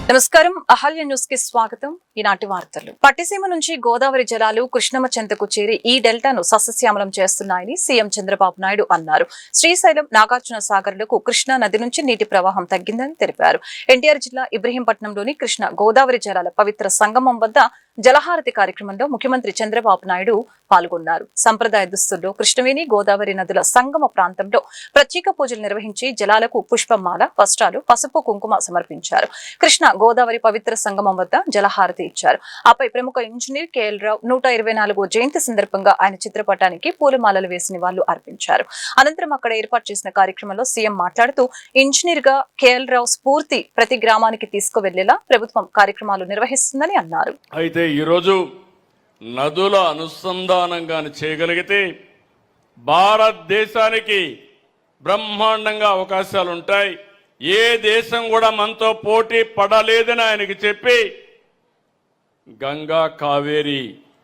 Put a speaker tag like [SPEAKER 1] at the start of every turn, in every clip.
[SPEAKER 1] నమస్కారం, అహల్య న్యూస్ కి స్వాగతం. ఈనాటి వార్తలు. పట్టిసీమ నుంచి గోదావరి జలాలు కృష్ణమ్మ చెంతకు చేరి ఈ డెల్టాను సస్యశ్యామలం చేస్తున్నాయని సీఎం చంద్రబాబు నాయుడు అన్నారు. శ్రీశైలం, నాగార్జున సాగర్లకు కృష్ణా నది నుంచి నీటి ప్రవాహం తగ్గిందని తెలిపారు. ఎన్టీఆర్ జిల్లా ఇబ్రహీంపట్నంలోని కృష్ణ గోదావరి జలాల పవిత్ర సంగమం వద్ద జలహారతి కార్యక్రమంలో ముఖ్యమంత్రి చంద్రబాబు నాయుడు పాల్గొన్నారు. సంప్రదాయ దుస్తుల్లో కృష్ణవేణి గోదావరి నదుల సంగమ ప్రాంతంలో ప్రత్యేక పూజలు నిర్వహించి జలాలకు పుష్పమాల, వస్త్రాలు, పసుపు, కుంకుమ సమర్పించారు. కృష్ణ గోదావరి పవిత్ర సంగమం వద్ద జలహారతి ఇచ్చారు. ఆపై ప్రముఖ ఇంజనీర్ కేఎల్ రావు 124వ జయంతి సందర్భంగా ఆయన చిత్రపటానికి పూలమాలలు వేసి నివాళులు అర్పించారు. అనంతరం అక్కడ ఏర్పాటు చేసిన కార్యక్రమంలో సీఎం మాట్లాడుతూ ఇంజనీర్ గా కేఎల్ రావు స్ఫూర్తి ప్రతి గ్రామానికి తీసుకువెళ్లేలా ప్రభుత్వం కార్యక్రమాలు నిర్వహిస్తుందని అన్నారు.
[SPEAKER 2] అయితే ఈరోజు నదుల అనుసంధానంగా చేయగలిగితే భారతదేశానికి బ్రహ్మాండంగా అవకాశాలు ఉంటాయి. ఏ దేశం కూడా మనతో పోటీ పడలేదని ఆయనకి చెప్పి గంగా కావేరి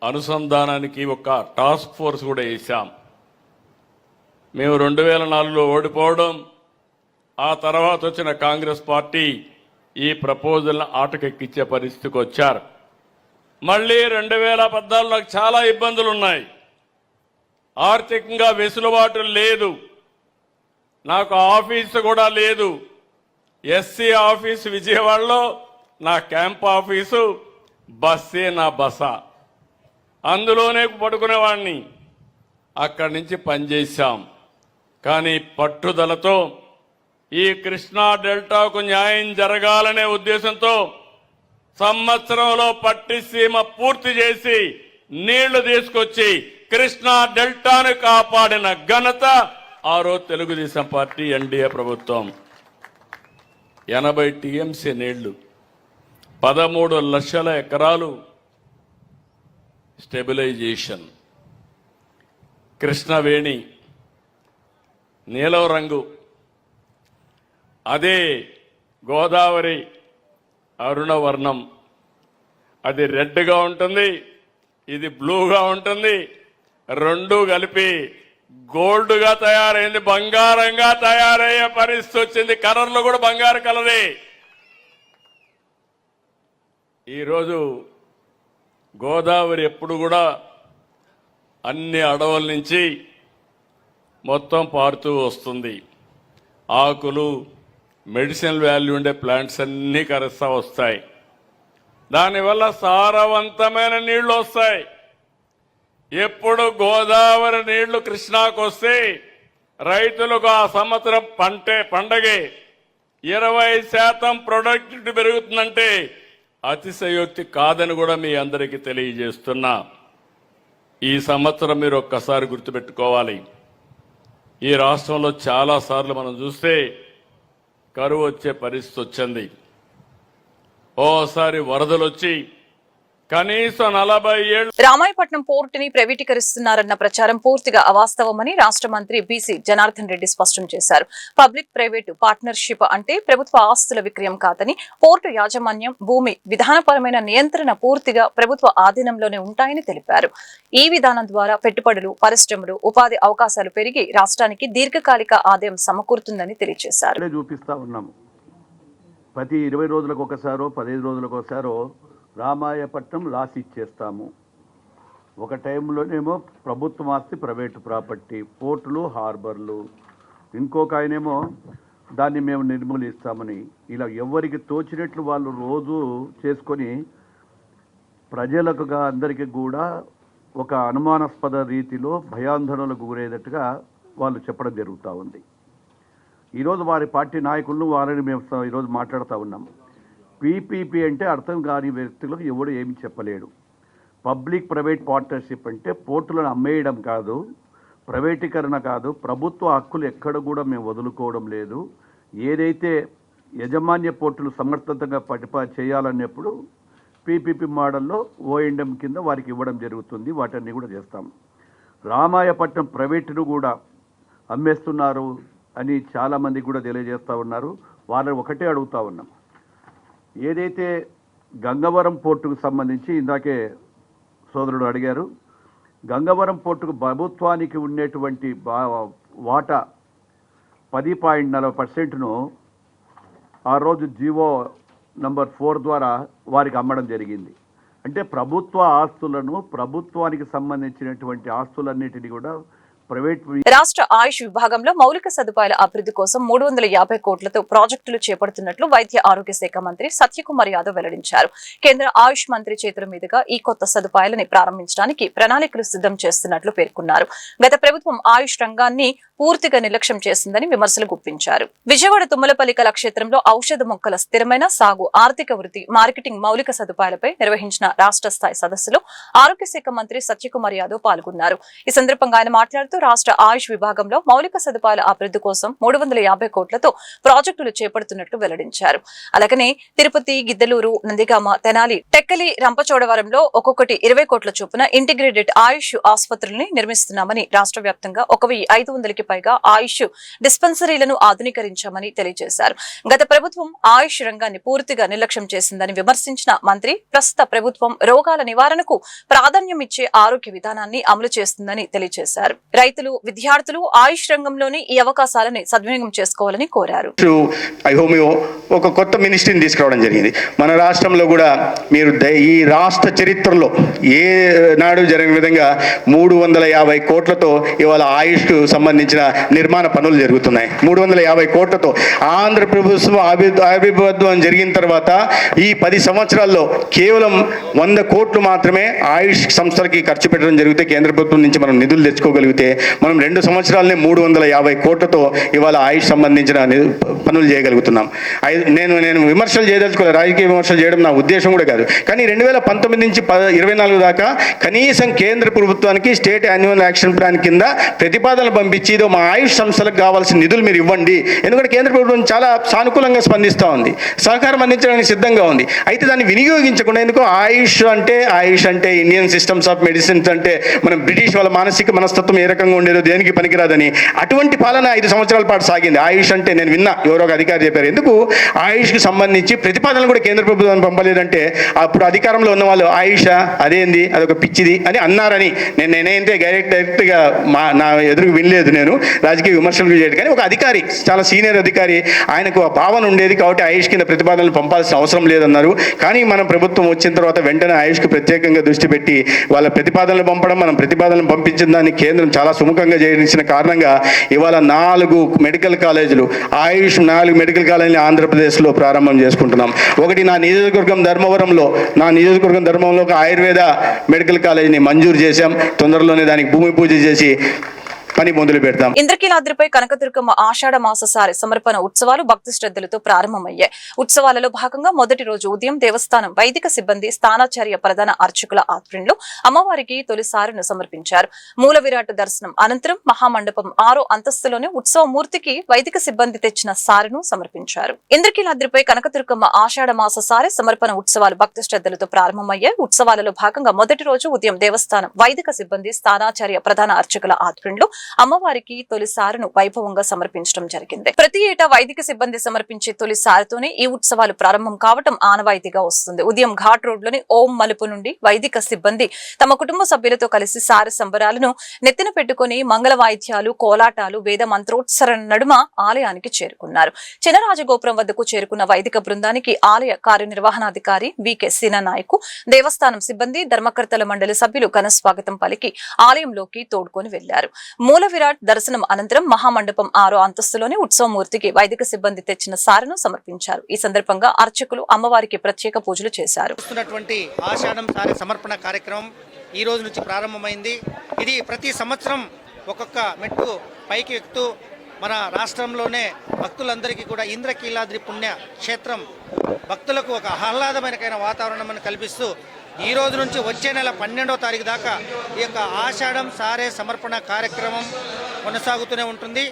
[SPEAKER 2] అనుసంధానానికి ఒక టాస్క్ ఫోర్స్ కూడా వేశాం. మేము 2004లో ఓడిపోవడం, ఆ తర్వాత వచ్చిన కాంగ్రెస్ పార్టీ ఈ ప్రపోజల్ని ఆటకెక్కించే పరిస్థితికి వచ్చారు. మళ్ళీ 2014లో చాలా ఇబ్బందులు ఉన్నాయి. ఆర్థికంగా వెసులుబాటు లేదు, నాకు ఆఫీసు కూడా లేదు. ఎస్సీ ఆఫీసు విజయవాడలో నా క్యాంప్ ఆఫీసు, బస్సే నా బస, అందులోనే పడుకునేవాడిని. అక్కడి నుంచి పనిచేశాం. కానీ పట్టుదలతో ఈ కృష్ణా డెల్టాకు న్యాయం జరగాలనే ఉద్దేశంతో సంవత్సరంలో పట్టిసీమ పూర్తి చేసి నీళ్లు తీసుకొచ్చి కృష్ణా డెల్టాను కాపాడిన ఘనత ఆ రోజు తెలుగుదేశం పార్టీ ఎన్డీఏ ప్రభుత్వం. 80 టీఎంసీ నీళ్లు, 13 లక్షల ఎకరాలు స్టెబిలైజేషన్. కృష్ణవేణి నీలం రంగు, అదే గోదావరి అరుణవర్ణం. అది రెడ్గా ఉంటుంది, ఇది బ్లూగా ఉంటుంది. రెండు కలిపి గోల్డ్గా తయారైంది, బంగారంగా తయారయ్యే పరిస్థితి వచ్చింది. కలర్లు కూడా బంగారు కలరే. ఈరోజు గోదావరి ఎప్పుడు కూడా అన్ని అడవుల నుంచి మొత్తం పారుతూ వస్తుంది. ఆకులు, మెడిసినల్ వాల్యూ ఉండే ప్లాంట్స్ అన్నీ కరుస్తూ వస్తాయి. దానివల్ల సారవంతమైన నీళ్లు వస్తాయి. ఎప్పుడు గోదావరి నీళ్లు కృష్ణాకు వస్తే రైతులకు ఆ సంవత్సరం పండగే 20% ప్రొడక్టివిటీ పెరుగుతుందంటే అతిశయోక్తి కాదని కూడా మీ అందరికీ తెలియజేస్తున్నా. ఈ సంవత్సరం మీరు ఒక్కసారి గుర్తుపెట్టుకోవాలి. ఈ రాష్ట్రంలో చాలా సార్లు మనం చూస్తే కరువు వచ్చే పరిస్థితి వచ్చింది. ఓసారి వరదలు వచ్చి కనీసం 40 ఏళ్ళు.
[SPEAKER 1] రామాయపట్నం పోర్టుని ప్రైవేటీకరిస్తున్నారన్న ప్రచారం పూర్తిగా అవాస్తవమని రాష్ట్ర మంత్రి బీసీ జనార్దన్ రెడ్డి స్పష్టం చేశారు. పబ్లిక్ ప్రైవేటు పార్ట్నర్షిప్ అంటే ప్రభుత్వ ఆస్తుల విక్రయం కాదని, పోర్టు యాజమాన్యం, భూమి విధానపరమైన నియంత్రణ పూర్తిగా ప్రభుత్వ ఆధీనంలోనే ఉంటాయని తెలిపారు. ఈ విధానం ద్వారా పెట్టుబడులు, పరిశ్రమలు, ఉపాధి అవకాశాలు పెరిగి రాష్ట్రానికి దీర్ఘకాలిక ఆదాయం సమకూరుతుందని తెలియజేశారు.
[SPEAKER 3] ప్రతి 20 రోజులకు ఒకసారో 15 రోజులకు ఒకసారో రామాయపట్నం లాస్ ఇచ్చేస్తాము. ఒక టైంలోనేమో ప్రభుత్వం ఆస్తి ప్రైవేటు ప్రాపర్టీ, పోర్టులు, హార్బర్లు. ఇంకొక ఆయనేమో దాన్ని మేము నిర్మూలిస్తామని, ఇలా ఎవరికి తోచినట్లు వాళ్ళు రోజు చేసుకొని ప్రజలకు అందరికీ కూడా ఒక అనుమానాస్పద రీతిలో భయాందోళనకు గురయ్యేటట్టుగా వాళ్ళు చెప్పడం జరుగుతూ ఉంది. ఈరోజు వారి పార్టీ నాయకులను వారిని మేము ఈరోజు మాట్లాడుతూ ఉన్నాం. పీపీపీ అంటే అర్థం కాని వ్యక్తులకు ఎవడు ఏమి చెప్పలేడు. పబ్లిక్ ప్రైవేట్ పార్ట్నర్షిప్ అంటే పోర్టులను అమ్మేయడం కాదు, ప్రైవేటీకరణ కాదు. ప్రభుత్వ హక్కులు ఎక్కడ కూడా మేము వదులుకోవడం లేదు. ఏదైతే యజమాన్య పోర్టులు సమర్థవంతంగా చేయాలన్నప్పుడు పీపీపీ మోడల్లో ఓఎండ్ఎం కింద వారికి ఇవ్వడం జరుగుతుంది. వాటన్ని కూడా చేస్తాం. రామాయపట్నం ప్రైవేటును కూడా అమ్మేస్తున్నారు అని చాలామంది కూడా తెలియజేస్తూ ఉన్నారు. వాళ్ళని ఒకటే అడుగుతూ ఉన్నాం. ఏదైతే గంగవరం పోర్టుకు సంబంధించి ఇందాకే సోదరుడు అడిగారు, గంగవరం పోర్టుకు ప్రభుత్వానికి ఉండేటువంటి వాటా 10.40%ను ఆ రోజు జీవో నంబర్ 4 ద్వారా వారికి అమ్మడం జరిగింది. అంటే ప్రభుత్వ ఆస్తులను, ప్రభుత్వానికి సంబంధించినటువంటి ఆస్తులన్నిటిని కూడా ప్రైవేట్
[SPEAKER 1] రాష్ట్ర ఆయుష్ విభాగంలో మౌలిక సదుపాయాల అభివృద్ధి కోసం 350 కోట్లతో ప్రాజెక్టులు చేపడుతున్నట్లు వైద్య ఆరోగ్య శాఖ మంత్రి సత్యకుమార్ యాదవ్ వెల్లడించారు. కేంద్ర ఆయుష్ మంత్రి చేతుల మీదుగా ఈ కొత్త సదుపాయాలని ప్రారంభించడానికి ప్రణాళికలు సిద్ధం చేస్తున్నట్లు పేర్కొన్నారు. గత ప్రభుత్వం ఆయుష్ రంగాన్ని పూర్తిగా నిర్లక్ష్యం చేసిందని విమర్శలు గుప్పించారు. విజయవాడ తుమ్మలపల్లి కళాక్షేత్రంలో ఔషధ మొక్కల స్థిరమైన సాగు, ఆర్థిక వృద్ధి, మార్కెటింగ్ మౌలిక సదుపాయాలపై నిర్వహించిన రాష్ట్ర స్థాయి సదస్సులో ఆరోగ్య శాఖ మంత్రి సత్యకుమార్ యాదవ్ పాల్గొన్నారు. ఈ సందర్భంగా ఆయన మాట్లాడుతూ రాష్ట్ర ఆయుష్ విభాగంలో మౌలిక సదుపాయాల అభివృద్ధి కోసం 350 కోట్లతో ప్రాజెక్టులు చేపడుతున్నట్లు వెల్లడించారు. అలాగనే తిరుపతి, గిద్దలూరు, నందిగామ, తెనాలి, టెక్కలి, రంపచోడవరంలో ఒక్కొక్కటి 20 కోట్ల చొప్పున ఇంటిగ్రేటెడ్ ఆయుష్ ఆసుపత్రుల్ని నిర్మిస్తున్నామని, రాష్ట్ర వ్యాప్తంగా 1500కి పైగా ఆయుష్ డిస్పెన్సరీలను ఆధునీకరించామని తెలియజేశారు. గత ప్రభుత్వం ఆయుష్ రంగాన్ని పూర్తిగా నిర్లక్ష్యం చేసిందని విమర్శించిన మంత్రి ప్రస్తుత ప్రభుత్వం రోగాల నివారణకు ప్రాధాన్యం ఇచ్చే ఆరోగ్య విధానాన్ని అమలు చేస్తుందని తెలియజేశారు. రైతులు, విద్యార్థులు ఆయుష్ రంగంలోని ఈ అవకాశాలని సద్వినియోగం చేసుకోవాలని కోరారు.
[SPEAKER 4] హోమియో ఒక కొత్త మినిస్ట్రీని తీసుకురావడం జరిగింది. మన రాష్ట్రంలో కూడా మీరు ఈ రాష్ట్ర చరిత్రలో ఏ నాడు జరిగిన విధంగా 350 కోట్లతో ఇవాళ ఆయుష్కు సంబంధించిన నిర్మాణ పనులు జరుగుతున్నాయి. 350 కోట్లతో ఆంధ్రప్రదేశ్ ఆవిర్భావం జరిగిన తర్వాత ఈ 10 సంవత్సరాల్లో కేవలం 100 కోట్లు మాత్రమే ఆయుష్ సంస్థలకి ఖర్చు పెట్టడం జరిగితే, కేంద్ర ప్రభుత్వం నుంచి మనం నిధులు తెచ్చుకోగలిగితే మనం 2 సంవత్సరాలనే 350 కోట్లతో ఇవాళ ఆయుష్ సంబంధించిన పనులు చేయగలుగుతున్నాం. నేను విమర్శలు చేయదలుచుకోలేదు, రాజకీయ విమర్శలు చేయడం నా ఉద్దేశం కూడా కాదు. కానీ 2019 నుంచి 24 దాకా కనీసం కేంద్ర ప్రభుత్వానికి స్టేట్ యాన్యువల్ యాక్షన్ ప్లాన్ కింద ప్రతిపాదనలు పంపించి ఇదో మా ఆయుష్ సంస్థలకు కావాల్సిన నిధులు మీరు ఇవ్వండి. ఎందుకంటే కేంద్ర ప్రభుత్వం చాలా సానుకూలంగా స్పందిస్తూ ఉంది, సహకారం అందించడానికి సిద్ధంగా ఉంది. అయితే దాన్ని వినియోగించకుండా ఎందుకో ఆయుష్ అంటే ఇండియన్ సిస్టమ్స్ ఆఫ్ మెడిసిన్స్ అంటే మనం బ్రిటిష్ వాళ్ళ మానసిక మనస్తత్వం ఏ రకంగా ఉండేదో దేనికి పనికిరాదని అటువంటి పాలన 5 సంవత్సరాల పాటు సాగింది. ఆయుష్ అంటే నేను విన్నా, ఎవరో ఒక అధికారి చెప్పారు, ఎందుకు ఆయుష్కి సంబంధించి ప్రతిపాదనలు కూడా కేంద్ర ప్రభుత్వాన్ని పంపలేదంటే అప్పుడు అధికారంలో ఉన్న వాళ్ళు ఆయుష అదేంది అదొక పిచ్చిది అని అన్నారని నేనైతే డైరెక్ట్గా నా ఎదురు వినలేదు, నేను రాజకీయ విమర్శలు చేయలేదు. కానీ ఒక అధికారి, చాలా సీనియర్ అధికారి, ఆయనకు ఆ భావన ఉండేది కాబట్టి ఆయుష్ కింద ప్రతిపాదనలు పంపాల్సిన అవసరం లేదన్నారు. కానీ మన ప్రభుత్వం వచ్చిన తర్వాత వెంటనే ఆయుష్కి ప్రత్యేకంగా దృష్టి పెట్టి వాళ్ళ ప్రతిపాదనలు పంపడం, మనం ప్రతిపాదనలు పంపించిన దాన్ని కేంద్రం చాలా సుముఖంగా చేయించిన కారణంగా ఇవాళ 4 మెడికల్ కాలేజీలు, ఆయుష్ 4 మెడికల్ కాలేజీలు ఆంధ్రప్రదేశ్లో ప్రారంభం చేసుకుంటున్నాం. ఒకటి నా నియోజకవర్గం ధర్మవరంలో ఒక ఆయుర్వేద మెడికల్ కాలేజీని మంజూరు చేశాం. తొందరలోనే దానికి భూమి పూజ చేసి పని మొదలు పెడతాం.
[SPEAKER 1] ఇంద్రకీలాద్రిపై కనకదుర్గమ్మ ఆషాఢ మాససారి సమర్పణ ఉత్సవాలు భక్తి శ్రద్ధలతో ప్రారంభమయ్యాయి. ఉత్సవాలలో భాగంగా మొదటి రోజు ఉదయం దేవస్థానం వైదిక సిబ్బంది, స్థానాచార్య ప్రధాన అర్చకుల ఆధ్వర్యంలో అమ్మవారికి తొలిసారిను సమర్పించారు. మూల విరాట్ దర్శనం అనంతరం మహామండపం 6వ అంతస్తులోని ఉత్సవ మూర్తికి వైదిక సిబ్బంది తెచ్చిన సారిను సమర్పించారు. ఇంద్రకీలాద్రిపై కనకదుర్గమ్మ ఆషాఢ మాససారి సమర్పణ ఉత్సవాలు భక్తి శ్రద్ధలతో ప్రారంభమయ్యాయి. ఉత్సవాలలో భాగంగా మొదటి రోజు ఉదయం దేవస్థానం వైదిక సిబ్బంది, స్థానాచార్య ప్రధాన అర్చకుల ఆధ్వర్యంలో అమ్మవారికి తొలిసారును వైభవంగా సమర్పించడం జరిగింది. ప్రతి ఏటా వైదిక సిబ్బంది సమర్పించే తొలిసారితోనే ఈ ఉత్సవాలు ప్రారంభం కావటం ఆనవాయితీగా వస్తుంది. ఉదయం ఘాట్ రోడ్లోని ఓం మలుపు నుండి వైదిక సిబ్బంది తమ కుటుంబ సభ్యులతో కలిసి సారి సంబరాలను నెత్తిన పెట్టుకుని మంగళ వాయిద్యాలు, కోలాటాలు, వేద మంత్రోత్సరణ నడుమ ఆలయానికి చేరుకున్నారు. చినరాజగోపురం వద్దకు చేరుకున్న వైదిక బృందానికి ఆలయ కార్యనిర్వహణాధికారి వికే నాయకు, దేవస్థానం సిబ్బంది, ధర్మకర్తల మండలి సభ్యులు ఘన స్వాగతం పలికి ఆలయంలోకి తోడుకొని వెళ్లారు. మూల విరాట్ దర్శనం అనంతరం మహామండపం 6వ అంతస్తులోని ఉత్సవమూర్తికి వైదిక సిబ్బంది తెచ్చిన సారను సమర్పించారు. ఈ సందర్భంగా అర్చకులు అమ్మవారికి ప్రత్యేక పూజలు చేశారు.
[SPEAKER 5] ఆషాఢం సారి సమర్పణ కార్యక్రమం ఈ రోజు నుంచి ప్రారంభమైంది. ఇది ప్రతి సంవత్సరం ఒక్కొక్క మెట్టు పైకి ఎక్కుతూ మన రాష్ట్రంలోనే భక్తులందరికీ కూడా ఇంద్రకీలాద్రి పుణ్య క్షేత్రం భక్తులకు ఒక ఆహ్లాదమైన వాతావరణం కల్పిస్తూ ఈ రోజు నుంచి వచ్చే నెల 12వ తారీఖు దాకా ఈ యొక్క ఆషాఢం సారే సమర్పణ కార్యక్రమం కొనసాగుతూనే ఉంటుంది.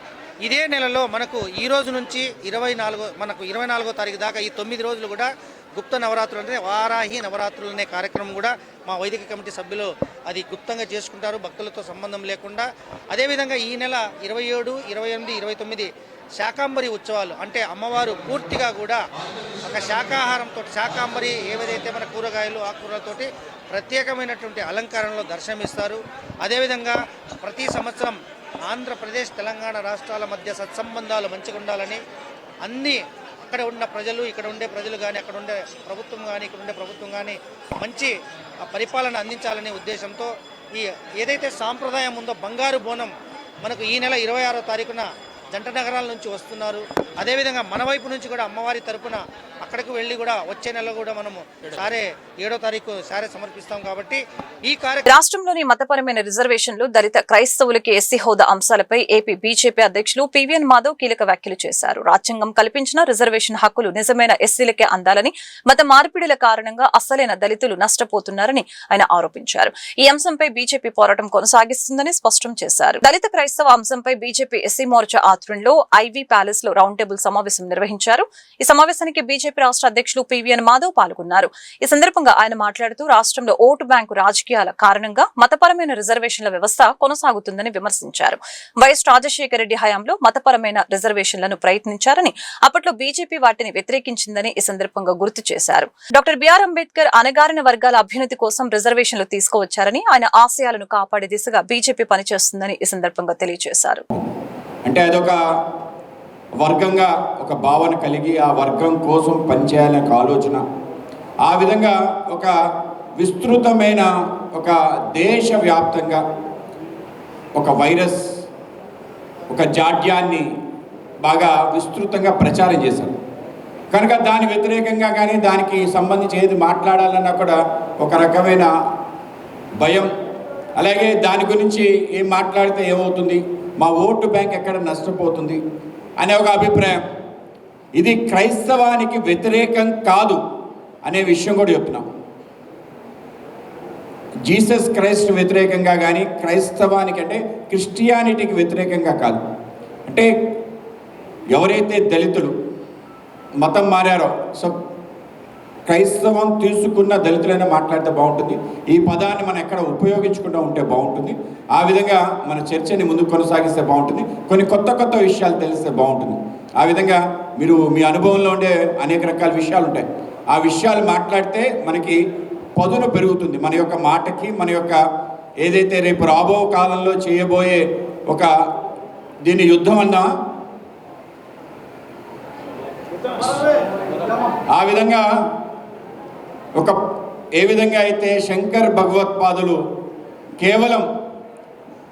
[SPEAKER 5] ఇదే నెలలో మనకు ఈ రోజు నుంచి 24వ తారీఖు దాకా ఈ 9 రోజులు కూడా గుప్త నవరాత్రులు అంటే వారాహి నవరాత్రులు అనే కార్యక్రమం కూడా మా వైదిక కమిటీ సభ్యులు అది గుప్తంగా చేసుకుంటారు, భక్తులతో సంబంధం లేకుండా. అదేవిధంగా ఈ నెల 27, 28, 29 శాకాంబరి ఉత్సవాలు, అంటే అమ్మవారు పూర్తిగా కూడా ఒక శాకాహారంతో, శాకాంబరి ఏవైతే మన కూరగాయలు, ఆకుకూరలతోటి ప్రత్యేకమైనటువంటి అలంకారంలో దర్శనమిస్తారు. అదేవిధంగా ప్రతి సంవత్సరం ఆంధ్రప్రదేశ్, తెలంగాణ రాష్ట్రాల మధ్య సత్సంబంధాలు మంచిగా ఉండాలని అన్ని అక్కడ ఉన్న ప్రజలు, ఇక్కడ ఉండే ప్రజలు కానీ, అక్కడ ఉండే ప్రభుత్వం కానీ, ఇక్కడ ఉండే ప్రభుత్వం కానీ మంచి పరిపాలన అందించాలనే ఉద్దేశంతో ఏదైతే సాంప్రదాయం ఉందో బంగారు బోనం మనకు ఈ నెల 26వ తారీఖున జంట నగరాల నుంచి వస్తున్నారు. అదేవిధంగా మన వైపు నుంచి కూడా అమ్మవారి తరపున అక్కడికి వెళ్ళి కూడా వచ్చే నెల కూడా మనము 7వ తారీఖు సారే సమర్పిస్తాం. కాబట్టి ఈ
[SPEAKER 1] రాష్ట్రంలోని మతపరమైన రిజర్వేషన్లు, దళిత క్రైస్తవులకి ఎస్సీ హోదా అంశాలపై ఏపీ బీజేపీ అధ్యక్షులు పివిఎన్ మాధవ్ కీలక వ్యాఖ్యలు చేశారు. రాజ్యాంగం కల్పించిన రిజర్వేషన్ హక్కులు నిజమైన ఎస్సీలకే అందాలని, మత మార్పిడిల కారణంగా అసలైన దళితులు నష్టపోతున్నారని ఆయన ఆరోపించారు. ఈ అంశంపై బీజేపీ పోరాటం కొనసాగిస్తుందని స్పష్టం చేశారు. దళిత క్రైస్తవ అంశంపై బీజేపీ ఎస్సీ మోర్చా ఆధ్వర్యంలో ఐవీ ప్యాలెస్ లో రౌండ్ టేబుల్ సమావేశం నిర్వహించారు. ఈ సమావేశానికి బీజేపీ రాష్ట్ర అధ్యక్షులు పివిఎన్ మాధవ్ పాల్గొన్నారు. ఈ సందర్భంగా ఆయన మాట్లాడుతూ రాష్ట్రంలో ఓటు బ్యాంకు రాజకీయాల కారణంగా మతపరమైన రిజర్వేషన్ల వ్యవస్థ కొనసాగుతుందని విమర్శించారు. వైఎస్ రాజశేఖర రెడ్డి హయాంలో మతపరమైన రిజర్వేషన్లను ప్రయత్నించారని, అప్పట్లో బీజేపీ వాటిని వ్యతిరేకించిందని ఈ సందర్భంగా గుర్తు చేశారు. డాక్టర్ బిఆర్ అంబేద్కర్ అణగారిన వర్గాల అభ్యున్నతి కోసం రిజర్వేషన్లు తీసుకువచ్చారని, ఆయన ఆశయాలను కాపాడే దిశగా బీజేపీ పనిచేస్తుందని ఈ సందర్భంగా తెలియజేశారు.
[SPEAKER 6] అంటే అదొక వర్గంగా ఒక భావన కలిగి ఆ వర్గం కోసం పనిచేయాలనే ఆలోచన, ఆ విధంగా ఒక విస్తృతమైన ఒక దేశవ్యాప్తంగా ఒక వైరస్, ఒక జాడ్యాన్ని బాగా విస్తృతంగా ప్రచారం చేశారు. కనుక దాని వ్యతిరేకంగా కానీ దానికి సంబంధించి ఏది మాట్లాడాలన్నా కూడా ఒక రకమైన భయం, అలాగే దాని గురించి ఏం మాట్లాడితే ఏమవుతుంది, మా ఓటు బ్యాంక్ ఎక్కడ నష్టపోతుంది అనే ఒక అభిప్రాయం. ఇది క్రైస్తవానికి వ్యతిరేకం కాదు అనే విషయం కూడా చెప్తున్నాం. జీసస్ క్రైస్ట్ వ్యతిరేకంగా కానీ క్రైస్తవానికి అంటే క్రిస్టియానిటీకి వ్యతిరేకంగా కాదు. అంటే ఎవరైతే దళితులు మతం మారారో, సో క్రైస్తవం తీసుకున్న దళితులైనా మాట్లాడితే బాగుంటుంది. ఈ పదాన్ని మనం ఎక్కడ ఉపయోగించుకుంటూ ఉంటే బాగుంటుంది. ఆ విధంగా మన చర్చని ముందుకు కొనసాగిస్తే బాగుంటుంది. కొన్ని కొత్త కొత్త విషయాలు తెలిస్తే బాగుంటుంది. ఆ విధంగా మీరు మీ అనుభవంలో ఉండే అనేక రకాల విషయాలు ఉంటాయి. ఆ విషయాలు మాట్లాడితే మనకి పదును పెరుగుతుంది. మన యొక్క మాటకి, మన యొక్క ఏదైతే రేపు రాబో కాలంలో చేయబోయే ఒక దీన్ని యుద్ధం అన్నా, ఆ విధంగా ఒక ఏ విధంగా అయితే శంకర్ భగవత్పాదులు కేవలం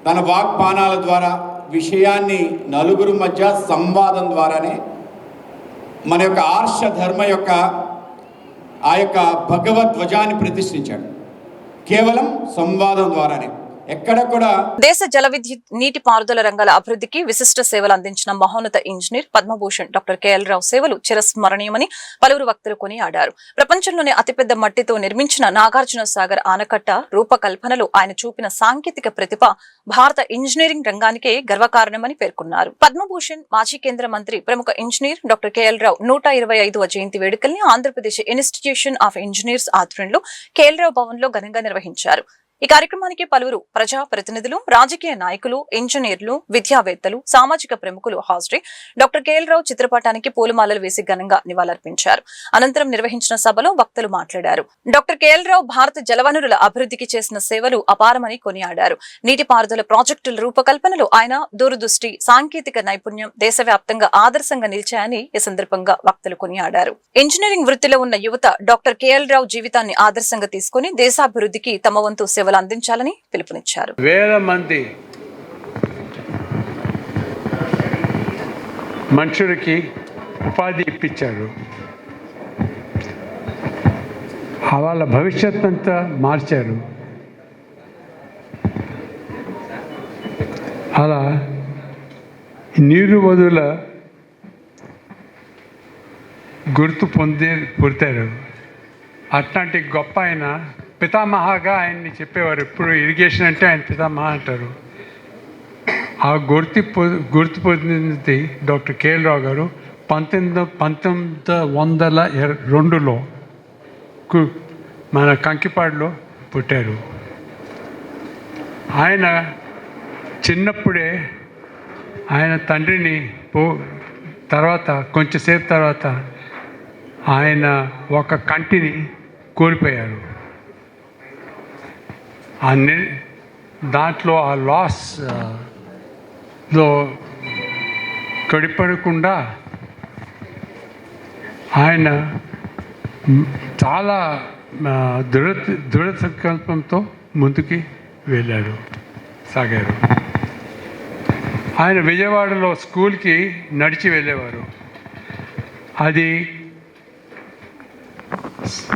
[SPEAKER 6] తన వాగ్బాణాల ద్వారా విషయాన్ని నలుగురు మధ్య సంవాదం ద్వారానే మన యొక్క ఆర్ష ధర్మ యొక్క ఆ యొక్క భగవద్ధ్వజాన్ని ప్రతిష్ఠించాడు. కేవలం సంవాదం ద్వారానే. ఎక్కడ కూడా
[SPEAKER 1] దేశ జల విద్యుత్ నీటి పారుదల రంగాల అభివృద్ధికి విశిష్ట సేవలు అందించిన మహోన్నత ఇంజనీర్ పద్మభూషణ్ డాక్టర్ కేఎల్ రావు సేవలు చిరస్మరణీయమని పలువురు వక్తలు కొనియాడారు. ప్రపంచంలోనే అతిపెద్ద మట్టితో నిర్మించిన నాగార్జున సాగర్ ఆనకట్ట రూపకల్పనలో ఆయన చూపిన సాంకేతిక ప్రతిభ భారత ఇంజనీరింగ్ రంగానికే గర్వకారణమని పేర్కొన్నారు. పద్మభూషణ్ మాజీ కేంద్ర మంత్రి, ప్రముఖ ఇంజనీర్ డాక్టర్ కేఎల్ రావు 125వ జయంతి వేడుకల్ని ఆంధ్రప్రదేశ్ ఇన్స్టిట్యూషన్ ఆఫ్ ఇంజనీర్స్ ఆధ్వర్యంలో కేఎల్ రావు భవన్ లో ఘనంగా నిర్వహించారు. ఈ కార్యక్రమానికి పలువురు ప్రజా ప్రతినిధులు, రాజకీయ నాయకులు, ఇంజనీర్లు, విద్యావేత్తలు, సామాజిక ప్రముఖులు హాజరై డాక్టర్ కేఎల్ రావు చిత్రపటానికి పూలమాలలు వేసి ఘనంగా నివాళులర్పించారు. అనంతరం నిర్వహించిన సభలో వక్తలు మాట్లాడారు. డాక్టర్ కేఎల్ రావు భారత జలవనరుల అభివృద్ధికి చేసిన సేవలు అపారమని కొనియాడారు. నీటిపారుదల ప్రాజెక్టుల రూపకల్పనలో ఆయన దూరదృష్టి, సాంకేతిక నైపుణ్యం దేశవ్యాప్తంగా ఆదర్శంగా నిలిచాయని ఈ సందర్భంగా వక్తలు కొనియాడారు. ఇంజనీరింగ్ వృత్తిలో ఉన్న యువత డాక్టర్ కేఎల్ రావు జీవితాన్ని ఆదర్శంగా తీసుకుని దేశాభివృద్ధికి తమ వంతు సేవలు అందించాలని పిలుపునిచ్చారు.
[SPEAKER 7] వేల మంది మనుషులకి ఉపాధి ఇప్పించారు. వాళ్ళ భవిష్యత్ అంతా మార్చారు. అలా నీరు వదుల గుర్తు పుడతారు. అట్లాంటి గొప్ప ఆయన పితామహగా ఆయన్ని చెప్పేవారు. ఎప్పుడు ఇరిగేషన్ అంటే ఆయన పితామహ అంటారు. ఆ గుర్తు పొందింది డాక్టర్ కేఎల్ రావు గారు 1902లో మన కంకిపాడులో పుట్టారు. ఆయన చిన్నప్పుడే ఆయన తండ్రిని తర్వాత కొంచెంసేపు తర్వాత ఆయన ఒక కంటిని కోల్పోయారు. దాంట్లో ఆ లాస్లో కడిపడకుండా ఆయన చాలా దృఢ సంకల్పంతో ముందుకి సాగారు. ఆయన విజయవాడలో స్కూల్కి నడిచి వెళ్ళేవారు. అది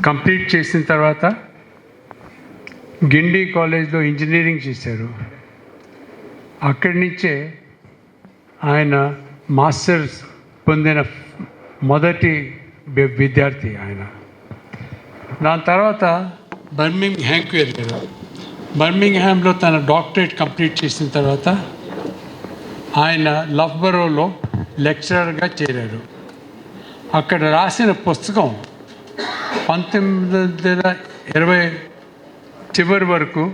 [SPEAKER 7] కంప్లీట్ చేసిన తర్వాత గిండి కాలేజ్లో ఇంజనీరింగ్ చేశారు. అక్కడి నుంచే ఆయన మాస్టర్స్ పొందిన మొదటి విద్యార్థి ఆయన. దాని తర్వాత బర్మింగ్హామ్కి వెళ్ళారు. బర్మింగ్హామ్లో తన డాక్టరేట్ కంప్లీట్ చేసిన తర్వాత ఆయన లఫ్బరోలో లెక్చరర్గా చేరారు. అక్కడ రాసిన పుస్తకం 1920 చివరి వరకు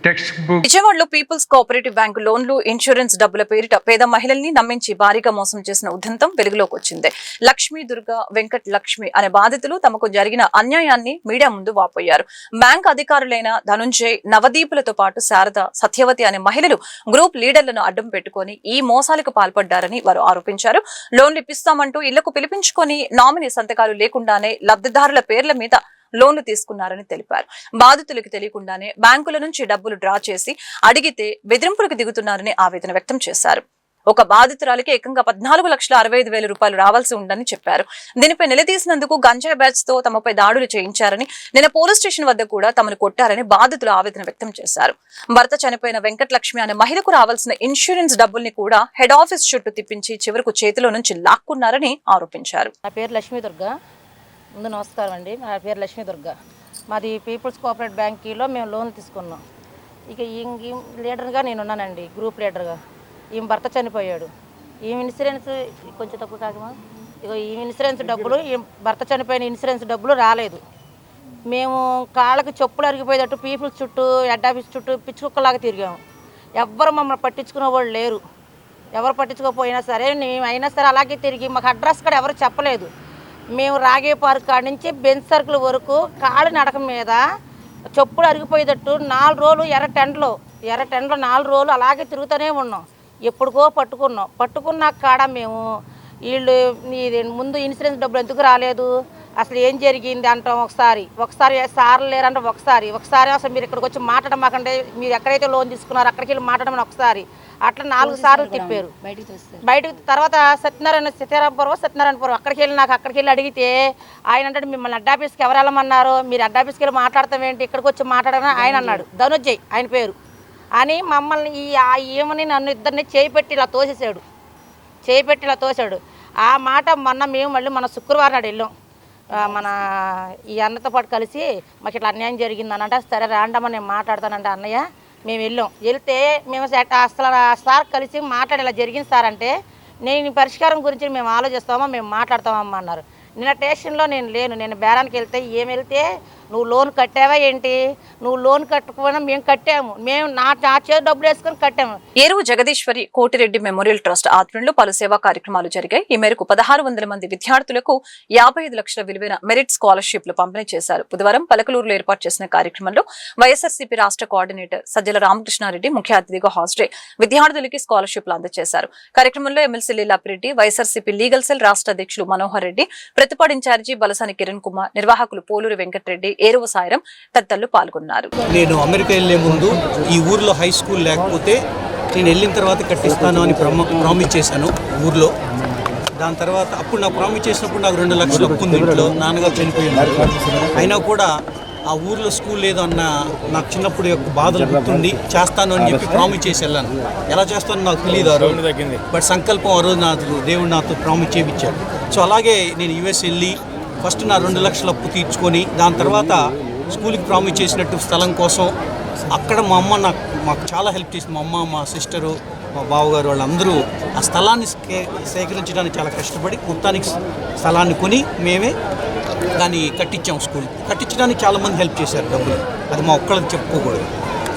[SPEAKER 7] టెక్స్ట్ బుక్.
[SPEAKER 1] విజయవాడలో పీపుల్స్ కోఆపరేటివ్ బ్యాంకు లోన్లు, ఇన్సూరెన్స్ డబ్బుల పేరిట పేద మహిళల్ని నమ్మించి భారీగా మోసం చేసిన ఉదంతం వెలుగులోకి వచ్చింది. లక్ష్మీ దుర్గా, వెంకట్ లక్ష్మి అనే బాధితులు తమకు జరిగిన అన్యాయాన్ని మీడియా ముందు వాపోయారు. బ్యాంక్ అధికారులైన ధనుంజయ్, నవదీపులతో పాటు శారద, సత్యవతి అనే మహిళలు గ్రూప్ లీడర్లను అడ్డం పెట్టుకుని ఈ మోసాలకు పాల్పడ్డారని వారు ఆరోపించారు. లోన్లు ఇప్పిస్తామంటూ ఇళ్లకు పిలిపించుకొని నామినీ సంతకాలు లేకుండానే లబ్ధిదారుల పేర్ల మీద లోన్లు తీసుకున్నారని తెలిపారు. బాధితులకు తెలియకుండానే బ్యాంకుల నుంచి డబ్బులు డ్రా చేసి అడిగితే బెదిరింపులకు దిగుతున్నారని ఆవేదన వ్యక్తం చేశారు. ఒక బాధితురాలికి ఏకంగా 14,65,000 రూపాయలు రావాల్సి ఉందని చెప్పారు. దీనిపై నిలదీసినందుకు గంజాయి బ్యాచ్ తో తమపై దాడులు చేయించారని, నిన్న పోలీస్ స్టేషన్ వద్ద కూడా తమను కొట్టారని బాధితులు ఆవేదన వ్యక్తం చేశారు. భర్త చనిపోయిన వెంకట లక్ష్మి అనే మహిళకు రావాల్సిన ఇన్సూరెన్స్ డబ్బుల్ని కూడా హెడ్ ఆఫీస్ చుట్టూ తిప్పించి చివరకు చేతిలో నుంచి లాక్కున్నారని ఆరోపించారు.
[SPEAKER 8] నా పేరు లక్ష్మీ దుర్గా. ముందు నమస్కారం అండి. నా పేరు లక్ష్మీ దుర్గా. మాది పీపుల్స్ కోఆపరేటివ్ బ్యాంకులో మేము లోన్ తీసుకున్నాం. ఇక ఈ లీడర్గా నేను ఉన్నానండి, గ్రూప్ లీడర్గా. ఈమె భర్త చనిపోయాడు. ఈ ఇన్సూరెన్స్ కొంచెం తక్కువ కాకమా, ఇక ఈ ఇన్సూరెన్స్ డబ్బులు, ఈ భర్త చనిపోయిన ఇన్సూరెన్స్ డబ్బులు రాలేదు. మేము కాళ్ళకి చెప్పులు అరిగిపోయేటట్టు పీపుల్స్ చుట్టూ, హెడ్ ఆఫీస్ చుట్టూ పిచ్చుకుక్కలాగా తిరిగాము. ఎవ్వరు మమ్మల్ని పట్టించుకునే వాళ్ళు లేరు. ఎవరు పట్టించుకోకపోయినా సరే మేము అయినా సరే అలాగే తిరిగి మాకు అడ్రస్ కూడా ఎవరు చెప్పలేదు. మేము రాగే పార్క్ కాడ నుంచి బెంచ్ సర్కిల్ వరకు కాళ్ళ నడక మీద చెప్పులు అరిగిపోయేటట్టు 4 రోజులు ఎర్ర టెండలో 4 రోజులు అలాగే తిరుగుతూనే ఉన్నాం. ఎప్పుడుకో పట్టుకున్న కాడ మేము వీళ్ళు ముందు ఇన్సూరెన్స్ డబ్బులు ఎందుకు రాలేదు, అసలు ఏం జరిగింది అంటాం. ఒకసారి సార్లు లేరంటే ఒకసారి అసలు మీరు ఇక్కడికి వచ్చి మాట్లాడమాకండి, మీరు ఎక్కడైతే లోన్ తీసుకున్నారో అక్కడికి వెళ్ళి మాట్లాడమని ఒకసారి. అట్లా 4 సార్లు తిప్పారు. బయటకు తర్వాత సత్యనారాయణపురం అక్కడికి వెళ్ళి అడిగితే ఆయన అంటే మిమ్మల్ని హెడ్ ఆఫీస్కి ఎవరు వెళ్ళమన్నారు, మీరు హెడ్ ఆఫీస్కి వెళ్ళి మాట్లాడతాం ఏంటి, ఇక్కడికి వచ్చి మాట్లాడని ఆయన అన్నాడు. ధనుంజయ్ ఆయన పేరు అని మమ్మల్ని ఏమని నన్ను ఇద్దరిని చేయిపెట్టి ఇలా తోసాడు. ఆ మాట మేము మళ్ళీ మన శుక్రవారం నాడు వెళ్ళాం. మన ఈ అన్నతో పాటు కలిసి మాకు ఇట్లా అన్యాయం జరిగిందని అంటే, సరే రాండమ్మని నేను మాట్లాడతానంటే అన్నయ్య మేము వెళ్తే మేము అసలు సార్ కలిసి మాట్లాడి ఇలా జరిగింది సార్ అంటే, నేను ఈ పరిష్కారం గురించి మేము ఆలోచిస్తామా, మేము మాట్లాడతామమ్మా అన్నారు. నిన్న స్టేషన్లో నేను లేను. నేను బేరానికి వెళ్తే నువ్వు లోన్ కట్టావా ఏంటి, నువ్వు లోన్ కట్టుకున్నా మేము కట్టాము, మేము నా చేతి డబ్బులు వేసుకొని కట్టాము.
[SPEAKER 1] ఏరువు జగదీశ్వరి కోటిరెడ్డి మెమోరియల్ ట్రస్ట్ ఆధ్వర్యంలో పలు సేవా కార్యక్రమాలు జరిగాయి. ఈ మేరకు 1600 మంది విద్యార్థులకు 55 లక్షల విలువైన మెరిట్ స్కాలర్షిప్లు పంపిణీ చేశారు. బుధవారం పలకలూరులో ఏర్పాటు చేసిన కార్యక్రమంలో వైఎస్ఆర్సీపీ రాష్ట్ర కోఆర్డినేటర్ సజ్జల రామకృష్ణారెడ్డి ముఖ్య అతిథిగా హాజరై విద్యార్థులకి స్కాలర్షిప్లు అందజేశారు. కార్యక్రమంలో ఎమ్మెల్సీ లీలాపిరెడ్డి, వైఎస్ఆర్సీపీ లీగల్ సెల్ రాష్ట్ర అధ్యక్షులు మనోహర్ రెడ్డి, ప్రతిపాడు ఇన్ఛార్జి బలసాని కిరణ్ కుమార్, నిర్వాహకులు పోలూరి వెంకటరెడ్డి, ఏరువ సాయిరం తదితరులు పాల్గొన్నారు.
[SPEAKER 9] నేను అమెరికా వెళ్లే ముందు ఈ ఊర్లో హై స్కూల్ లేకపోతే నేను వెళ్ళిన తర్వాత కట్టిస్తాను అని ప్రామిస్ చేశాను ఊర్లో. దాని తర్వాత అప్పుడు నాకు ప్రామిస్ చేసినప్పుడు నాకు 2 లక్షలు అప్పు ఉంది ఇంట్లో, నాన్నగారు చనిపోయినారు. అయినా కూడా ఆ ఊర్లో స్కూల్ లేదు అన్న నాకు చిన్నప్పుడు యొక్క బాధలు గుర్తుండి చేస్తాను అని చెప్పి ప్రామిస్ చేసి వెళ్ళాను. ఎలా చేస్తానో నాకు తెలియదు ఆ రోజు, బట్ సంకల్పం ఆ రోజు నాకు దేవుడు నాతో ప్రామిస్ చేయించాడు. సో అలాగే నేను యుఎస్ వెళ్ళి ఫస్ట్ నా 2 లక్షల అప్పు తీర్చుకొని, దాని తర్వాత స్కూల్కి ప్రామిస్ చేసినట్టు స్థలం కోసం అక్కడ మా అమ్మ మాకు చాలా హెల్ప్ చేసింది. మా అమ్మ, మా సిస్టరు, మా బావగారు వాళ్ళందరూ ఆ స్థలాన్ని సేకరించడానికి చాలా కష్టపడి మొత్తానికి స్థలాన్ని కొని మేమే దాన్ని కట్టించాం. స్కూల్ కట్టించడానికి చాలామంది హెల్ప్ చేశారు డబ్బులు, అది మా ఒక్కళ్ళకి చెప్పుకోకూడదు.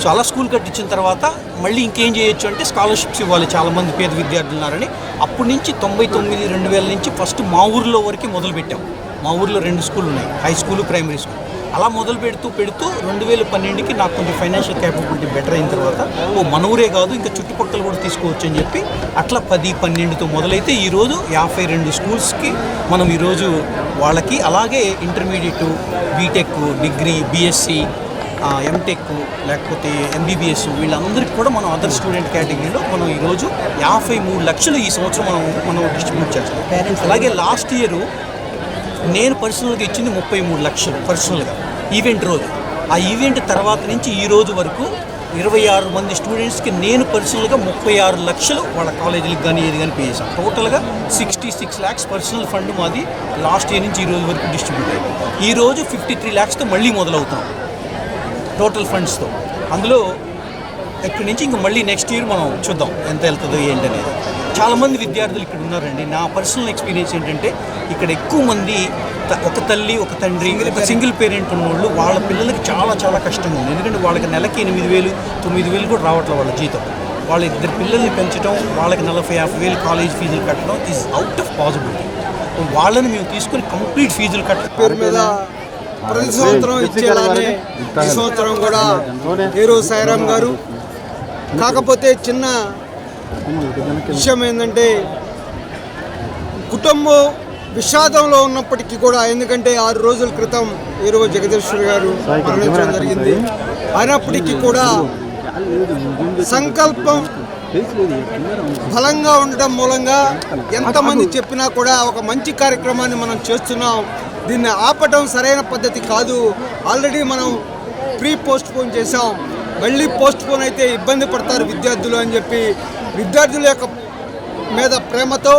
[SPEAKER 9] సో అలా స్కూల్ కట్టించిన తర్వాత మళ్ళీ ఇంకేం చేయొచ్చు అంటే స్కాలర్షిప్స్ ఇవ్వాలి, చాలామంది పేద విద్యార్థులు ఉన్నారని అప్పటి నుంచి 99, 2000 నుంచి ఫస్ట్ మా ఊర్లో వరకు మొదలుపెట్టాం. మా ఊర్లో 2 స్కూళ్ళు ఉన్నాయి, హై స్కూలు, ప్రైమరీ స్కూల్. అలా మొదలు పెడుతూ 2012కి నాకు కొంచెం ఫైనాన్షియల్ క్యాపబిలిటీ బెటర్ అయిన తర్వాత మన ఊరే కాదు ఇంకా చుట్టుపక్కల కూడా తీసుకోవచ్చు అని చెప్పి అట్లా 10-12తో మొదలైతే ఈరోజు 52 స్కూల్స్కి మనం ఈరోజు వాళ్ళకి, అలాగే intermediate, BTech, degree, BSc, MTech లేకపోతే ఎంబీబీఎస్ వీళ్ళందరికీ కూడా మనం అదర్ స్టూడెంట్ కేటగిరీలో మనం ఈరోజు 53 లక్షలు ఈ సంవత్సరం మనం డిస్ట్రిబ్యూట్ చేస్తాం. అలాగే లాస్ట్ ఇయర్ నేను పర్సనల్గా ఇచ్చింది 33 లక్షలు పర్సనల్గా ఈవెంట్ రోజు. ఆ ఈవెంట్ తర్వాత నుంచి ఈ రోజు వరకు 26 మంది స్టూడెంట్స్కి నేను పర్సనల్గా 36 లక్షలు వాళ్ళ కాలేజీలకు కానీ ఏది కానీ పే చేశాను. టోటల్గా 66 lakhs పర్సనల్ ఫండ్ మాది లాస్ట్ ఇయర్ నుంచి ఈ రోజు వరకు డిస్ట్రిబ్యూట్ అయ్యింది. ఈరోజు 53 lakhsతో మళ్ళీ మొదలవుతాం టోటల్ ఫండ్స్తో. అందులో ఇక్కడి నుంచి ఇంక మళ్ళీ నెక్స్ట్ ఇయర్ మనం చూద్దాం ఎంత వెళ్తుందో ఏంటనేది. చాలామంది విద్యార్థులు ఇక్కడ ఉన్నారండి. నా పర్సనల్ ఎక్స్పీరియన్స్ ఏంటంటే ఇక్కడ ఎక్కువ మంది ఒక తల్లి ఒక తండ్రి ఒక సింగిల్ పేరెంట్ ఉన్నవాళ్ళు, వాళ్ళ పిల్లలకి చాలా కష్టంగా ఉంది. ఎందుకంటే వాళ్ళకి నెలకి 8,000-9,000 కూడా రావట్లేదు వాళ్ళ జీతం. వాళ్ళ 2 పిల్లల్ని పెంచడం, వాళ్ళకి 40,000-50,000 కాలేజ్ ఫీజులు కట్టడం ఈజ్ అవుట్ ఆఫ్ పాసిబిలిటీ. వాళ్ళని మేము తీసుకుని కంప్లీట్ ఫీజులు
[SPEAKER 10] పేరు మీద ప్రతి సంవత్సరం ఇచ్చేలానే ఈ సంవత్సరం కూడా హీరో సాయిరామ్ గారు. కాకపోతే చిన్న విషయం ఏంటంటే కుటుంబం విషాదంలో ఉన్నప్పటికీ కూడా, ఎందుకంటే 6 రోజుల క్రితం హీరో జగదీశ్వర్ గారు మరణించడం జరిగింది. అయినప్పటికీ కూడా సంకల్పం బలంగా ఉండటం మూలంగా ఎంతమంది చెప్పినా కూడా ఒక మంచి కార్యక్రమాన్ని మనం చేస్తున్నాం. దీన్ని ఆపటం సరైన పద్ధతి కాదు. ఆల్రెడీ మనం పోస్ట్ పోన్ చేసాం, మళ్ళీ పోస్ట్ పోన్ అయితే ఇబ్బంది పడతారు విద్యార్థులు అని చెప్పి విద్యార్థుల యొక్క మీద ప్రేమతో,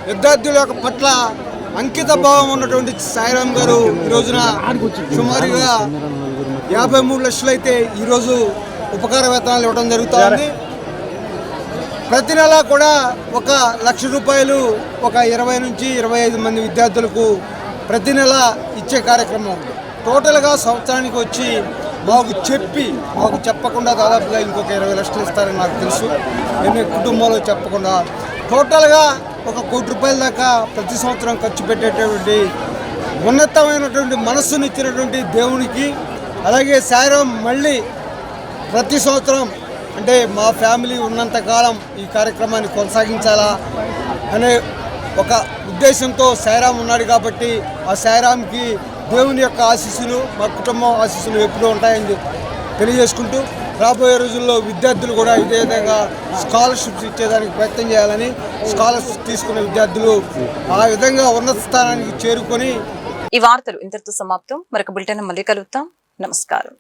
[SPEAKER 10] విద్యార్థుల యొక్క పట్ల అంకిత భావం ఉన్నటువంటి సాయిరామ్ గారు ఈ రోజున సుమారుగా 53 లక్షలు అయితే ఈరోజు ఉపకార వేతనాలు ఇవ్వడం జరుగుతుంది. ప్రతి నెల కూడా 1 లక్ష రూపాయలు ఒక 20 నుంచి 25 మంది విద్యార్థులకు ప్రతి నెల ఇచ్చే కార్యక్రమం. టోటల్గా సంవత్సరానికి వచ్చి మాకు చెప్పకుండా దాదాపుగా ఇంకొక 20 లక్షలు ఇస్తారని నాకు తెలుసు. ఎన్ని కుటుంబాలు చెప్పకుండా టోటల్గా 1 కోటి రూపాయల దాకా ప్రతి సంవత్సరం ఖర్చు పెట్టేటటువంటి ఉన్నతమైనటువంటి మనస్సును ఇచ్చినటువంటి దేవునికి, అలాగే సాయిరామ్ మళ్ళీ ప్రతి సంవత్సరం అంటే మా ఫ్యామిలీ ఉన్నంతకాలం ఈ కార్యక్రమాన్ని కొనసాగించాలా అనే ఒక ఉద్దేశంతో సాయిరామ్ ఉన్నాడు. కాబట్టి ఆ సాయిరామ్కి దేవుని యొక్క ఆశీస్సులు, మా కుటుంబం ఆశీస్సులు ఎప్పుడూ ఉంటాయని తెలియజేసుకుంటూ, రాబోయే రోజుల్లో విద్యార్థులు కూడా ఇదే విధంగా స్కాలర్షిప్స్ ఇచ్చేదానికి ప్రయత్నం చేయాలని, స్కాలర్షిప్ తీసుకున్న విద్యార్థులు ఆ విధంగా ఉన్నత స్థానానికి చేరుకొని.
[SPEAKER 1] ఈ వార్తలు ఇంతటితో సమాప్తం. మరొక బులెటిన్ మళ్ళీ కలుగుతాం. నమస్కారం.